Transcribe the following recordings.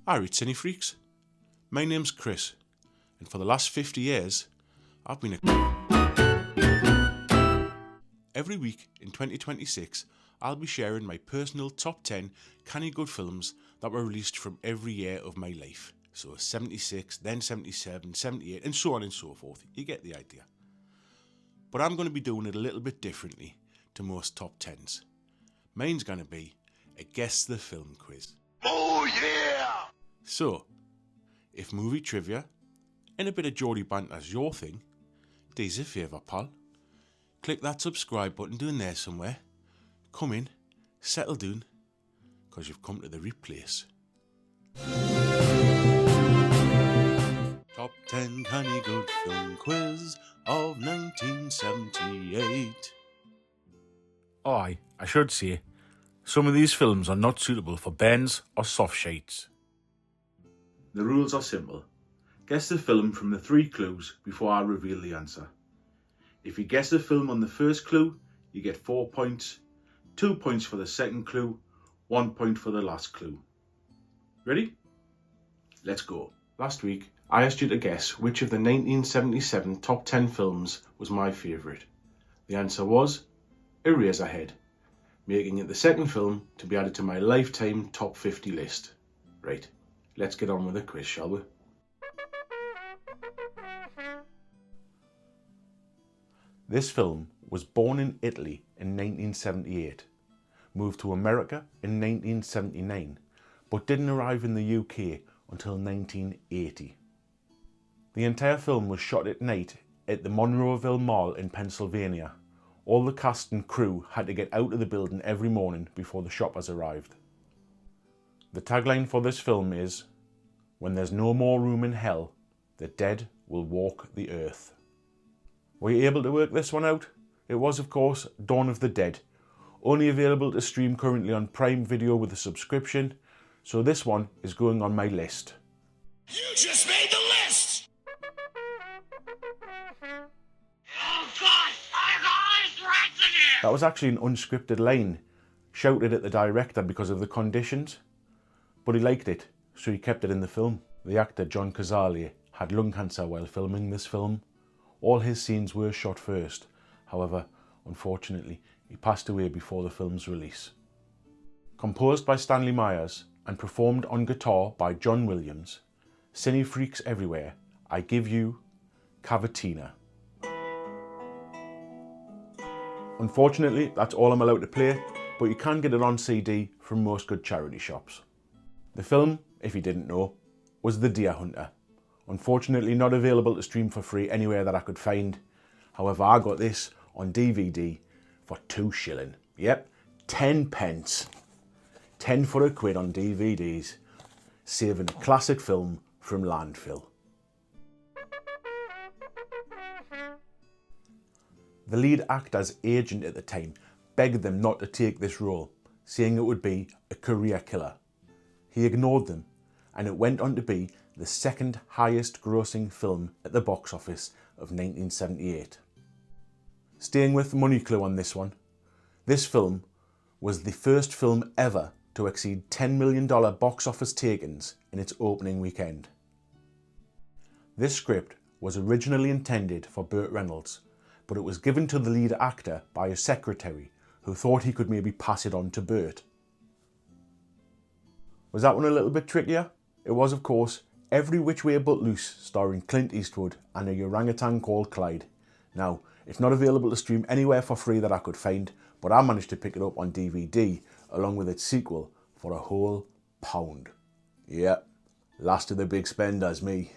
Alright, Cine Freaks. My name's Chris, and for the last 50 years, I've been Every week in 2026, I'll be sharing my personal top 10 canny good films that were released from every year of my life. So 76, then 77, 78, and so on and so forth. You get the idea. But I'm going to be doing it a little bit differently to most top 10s. Mine's going to be a Guess the Film quiz. Oh yeah! So, if movie trivia and a bit of Geordie banter's your thing, do us a favour, pal. Click that subscribe button down there somewhere. Come in, settle down, because you've come to the right place. Top 10 canny good film quiz of 1978. I should say, some of these films are not suitable for bairns or soft sheets. The rules are simple. Guess the film from the 3 clues before I reveal the answer. If you guess the film on the first clue, you get 4 points, 2 points for the second clue, 1 point for the last clue. Ready? Let's go. Last week, I asked you to guess which of the 1977 top 10 films was my favourite. The answer was Eraserhead, making it the second film to be added to my lifetime top 50 list. Right, let's get on with the quiz, shall we? This film was born in Italy in 1978, moved to America in 1979, but didn't arrive in the UK until 1980. The entire film was shot at night at the Monroeville Mall in Pennsylvania. All the cast and crew had to get out of the building every morning before the shoppers arrived. The tagline for this film is, "When there's no more room in hell, the dead will walk the earth." Were you able to work this one out? It was, of course, Dawn of the Dead, only available to stream currently on Prime Video with a subscription, so this one is going on my list. You just made the list! Oh God, I got rats in here! That was actually an unscripted line, shouted at the director because of the conditions, but he liked it, so he kept it in the film. The actor John Cazale had lung cancer while filming this film. All his scenes were shot first, however, unfortunately, he passed away before the film's release. Composed by Stanley Myers and performed on guitar by John Williams, Cine Freaks everywhere, I give you Cavatina. Unfortunately, that's all I'm allowed to play, but you can get it on CD from most good charity shops. The film, if you didn't know, was The Deer Hunter. Unfortunately not available to stream for free anywhere that I could find. However, I got this on DVD for 2 shilling. Yep, 10 pence. 10 for a quid on DVDs. Saving a classic film from landfill. The lead actor's agent at the time begged them not to take this role, saying it would be a career killer. He ignored them, and it went on to be the second highest grossing film at the box office of 1978. Staying with the money clue on this one, this film was the first film ever to exceed $10 million box office take-ins in its opening weekend. This script was originally intended for Burt Reynolds, but it was given to the lead actor by his secretary, who thought he could maybe pass it on to Burt. Was that one a little bit trickier? It was, of course, Every Which Way But Loose, starring Clint Eastwood and a orangutan called Clyde. Now, it's not available to stream anywhere for free that I could find, but I managed to pick it up on DVD along with its sequel for a whole £1. Yep, last of the big spenders, me.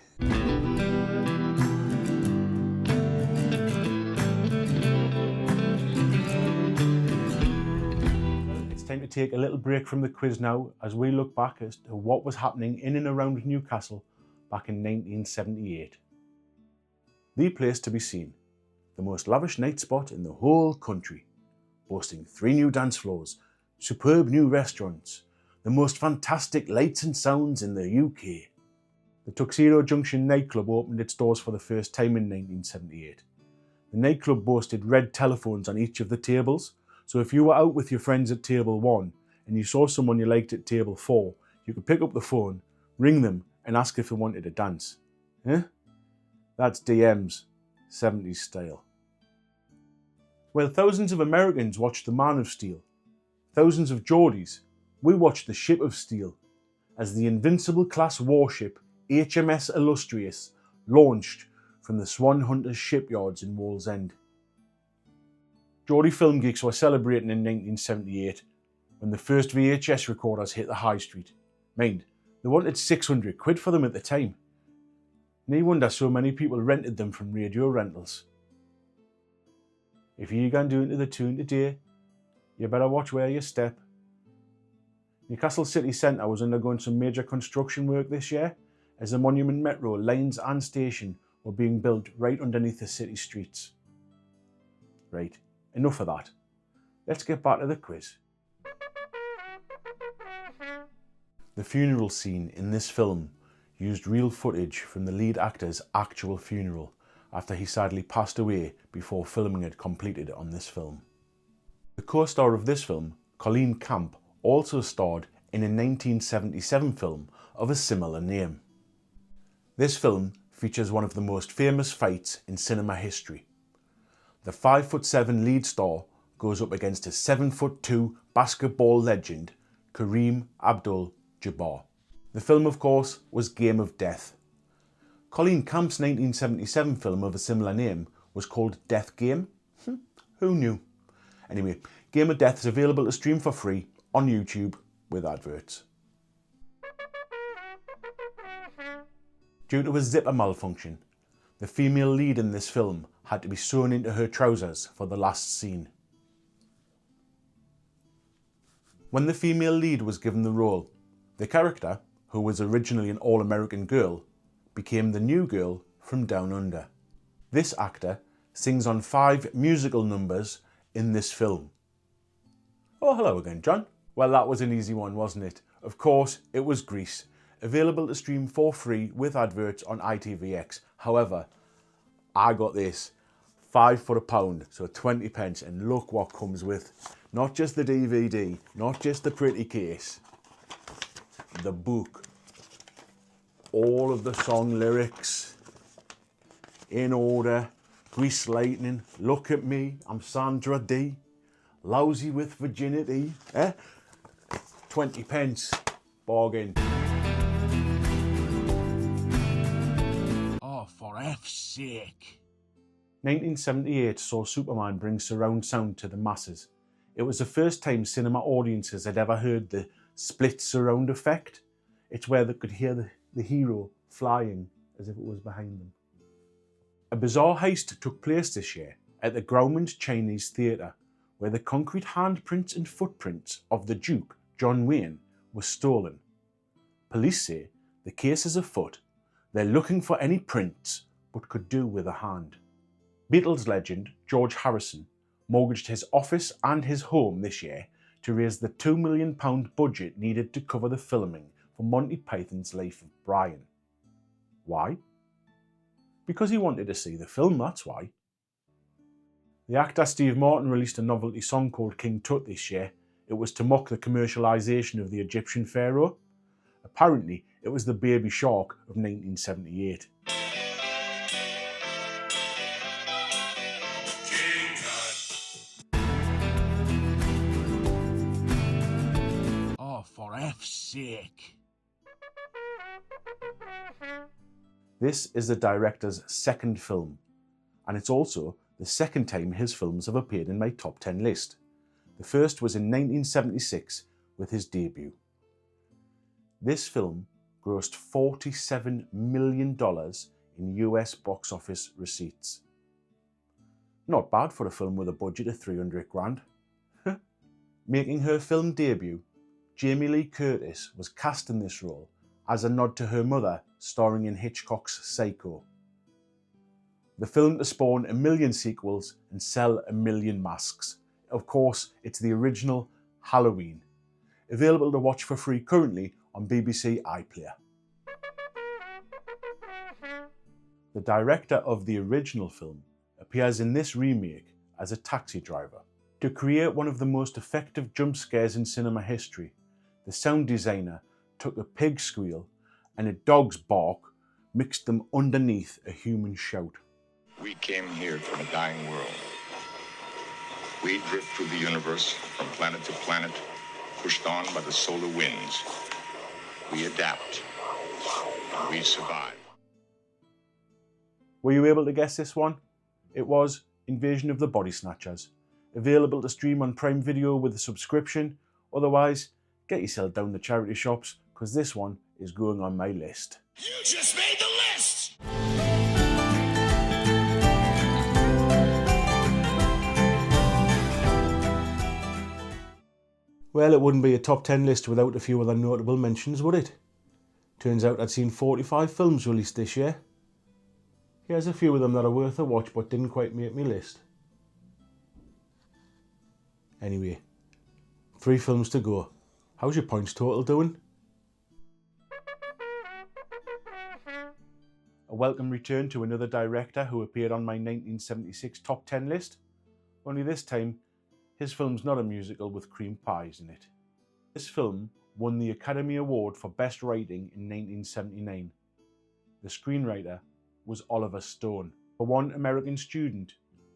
Time to take a little break from the quiz now as we look back as to what was happening in and around Newcastle back in 1978. The place to be seen, the most lavish night spot in the whole country, boasting 3 new dance floors, superb new restaurants, the most fantastic lights and sounds in the UK. The Tuxedo Junction nightclub opened its doors for the first time in 1978. The nightclub boasted red telephones on each of the tables, so if you were out with your friends at table 1 and you saw someone you liked at table 4, you could pick up the phone, ring them and ask if they wanted to dance. Eh? That's DM's 70s style. Well, thousands of Americans watched The Man of Steel. Thousands of Geordies, we watched The Ship of Steel as the Invincible-class warship HMS Illustrious launched from the Swan Hunters shipyards in Wallsend. Geordie film geeks were celebrating in 1978 when the first VHS recorders hit the high street. Mind, they wanted 600 quid for them at the time. No wonder so many people rented them from radio rentals. If you're going to do into the tune today, you better watch where you step. Newcastle City Centre was undergoing some major construction work this year as the Monument Metro lines and station were being built right underneath the city streets. Right, enough of that. Let's get back to the quiz. The funeral scene in this film used real footage from the lead actor's actual funeral after he sadly passed away before filming had completed on this film. The co-star of this film, Colleen Camp, also starred in a 1977 film of a similar name. This film features one of the most famous fights in cinema history. The 5'7" lead star goes up against a 7'2" basketball legend, Kareem Abdul-Jabbar. The film, of course, was Game of Death. Colleen Camp's 1977 film of a similar name was called Death Game. Who knew? Anyway, Game of Death is available to stream for free on YouTube with adverts. Due to a zipper malfunction, the female lead in this film had to be sewn into her trousers for the last scene. When the female lead was given the role, the character, who was originally an all-American girl, became the new girl from Down Under. This actor sings on 5 musical numbers in this film. Oh, hello again, John. Well, that was an easy one, wasn't it? Of course, it was Grease, available to stream for free with adverts on ITVX. However, I got this, 5 for £1, so 20 pence, and look what comes with. Not just the DVD, not just the pretty case, the book. All of the song lyrics in order. Grease Lightning, Look at Me, I'm Sandra D, Lousy with Virginity, 20 pence, bargain. Oh, for F's sake. 1978 saw Superman bring surround sound to the masses. It was the first time cinema audiences had ever heard the split surround effect. It's where they could hear the hero flying as if it was behind them. A bizarre heist took place this year at the Grauman's Chinese Theatre, where the concrete handprints and footprints of the Duke, John Wayne, were stolen. Police say the case is afoot. They're looking for any prints, but could do with a hand. Beatles legend George Harrison mortgaged his office and his home this year to raise the £2 million budget needed to cover the filming for Monty Python's Life of Brian. Why? Because he wanted to see the film, that's why. The actor Steve Martin released a novelty song called King Tut this year. It was to mock the commercialisation of the Egyptian pharaoh. Apparently, it was the Baby Shark of 1978. Oh, for F's sake. This is the director's second film, and it's also the second time his films have appeared in my top 10 list. The first was in 1976 with his debut. This film grossed $47 million in US box office receipts. Not bad for a film with a budget of 300 grand. Making her film debut, Jamie Lee Curtis was cast in this role as a nod to her mother starring in Hitchcock's Psycho. The film to spawn 1 million sequels and sell 1 million masks. Of course, it's the original Halloween, available to watch for free currently on BBC iPlayer. The director of the original film appears in this remake as a taxi driver. To create one of the most effective jump scares in cinema history, the sound designer took a pig squeal and a dog's bark mixed them underneath a human shout. We came here from a dying world. We drift through the universe from planet to planet, pushed on by the solar winds. We adapt. We survive. Were you able to guess this one? It was Invasion of the Body Snatchers. Available to stream on Prime Video with a subscription. Otherwise, get yourself down the charity shops, because this one is going on my list. You just made the list! Well, it wouldn't be a top 10 list without a few other notable mentions, would it? Turns out I'd seen 45 films released this year. Here's a few of them that are worth a watch but didn't quite make my list. Anyway, 3 films to go. How's your points total doing? A welcome return to another director who appeared on my 1976 top 10 list. Only this time, his film's not a musical with cream pies in it. This film won the Academy Award for Best Writing in 1979. The screenwriter was Oliver Stone. For one American student,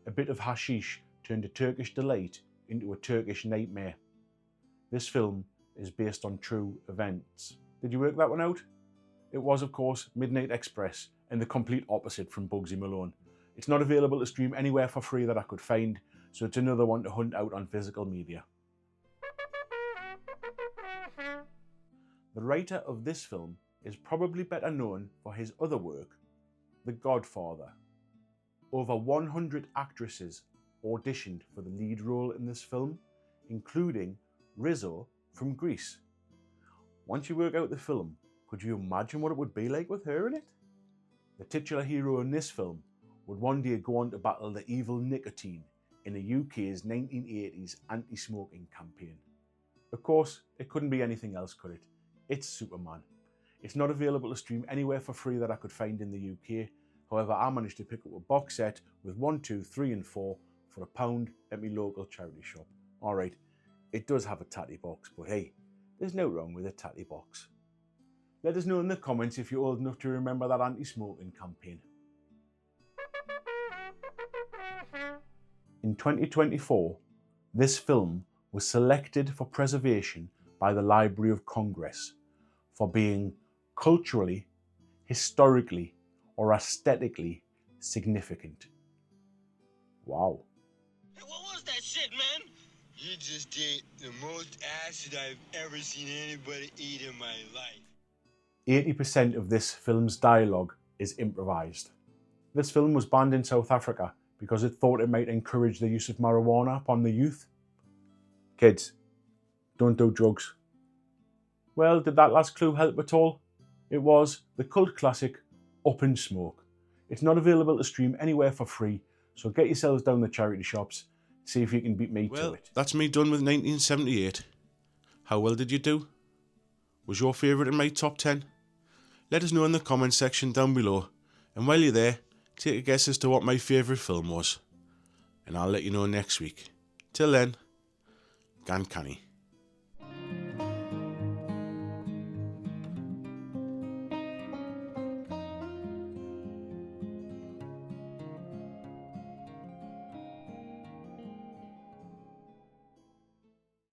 a bit of hashish turned a Turkish delight into a Turkish nightmare. This film is based on true events. Did you work that one out? It was, of course, Midnight Express, and the complete opposite from Bugsy Malone. It's not available to stream anywhere for free that I could find, so it's another one to hunt out on physical media. The writer of this film is probably better known for his other work, The Godfather. Over 100 actresses auditioned for the lead role in this film, including Rizzo from Grease. Once you work out the film, could you imagine what it would be like with her in it? The titular hero in this film would one day go on to battle the evil nicotine in the UK's 1980s anti-smoking campaign. Of course, it couldn't be anything else, could it? It's Superman. It's not available to stream anywhere for free that I could find in the UK. However, I managed to pick up a box set with 1, 2, 3 and 4 for £1 at my local charity shop. Alright, it does have a tatty box, but hey, there's no wrong with a tatty box. Let us know in the comments if you're old enough to remember that anti-smoking campaign. In 2024, this film was selected for preservation by the Library of Congress for being culturally, historically, or aesthetically significant. Wow. Hey, what was that shit, man? You just did the most acid I've ever seen anybody eat in my life. 80% of this film's dialogue is improvised. This film was banned in South Africa because it thought it might encourage the use of marijuana upon the youth. Kids, don't do drugs. Well, did that last clue help at all? It was the cult classic Up in Smoke. It's not available to stream anywhere for free, so get yourselves down the charity shops, see if you can beat me to it. That's me done with 1978. How well did you do? Was your favourite in my top 10? Let us know in the comments section down below, and while you're there, take a guess as to what my favourite film was, and I'll let you know next week. Till then, Canny.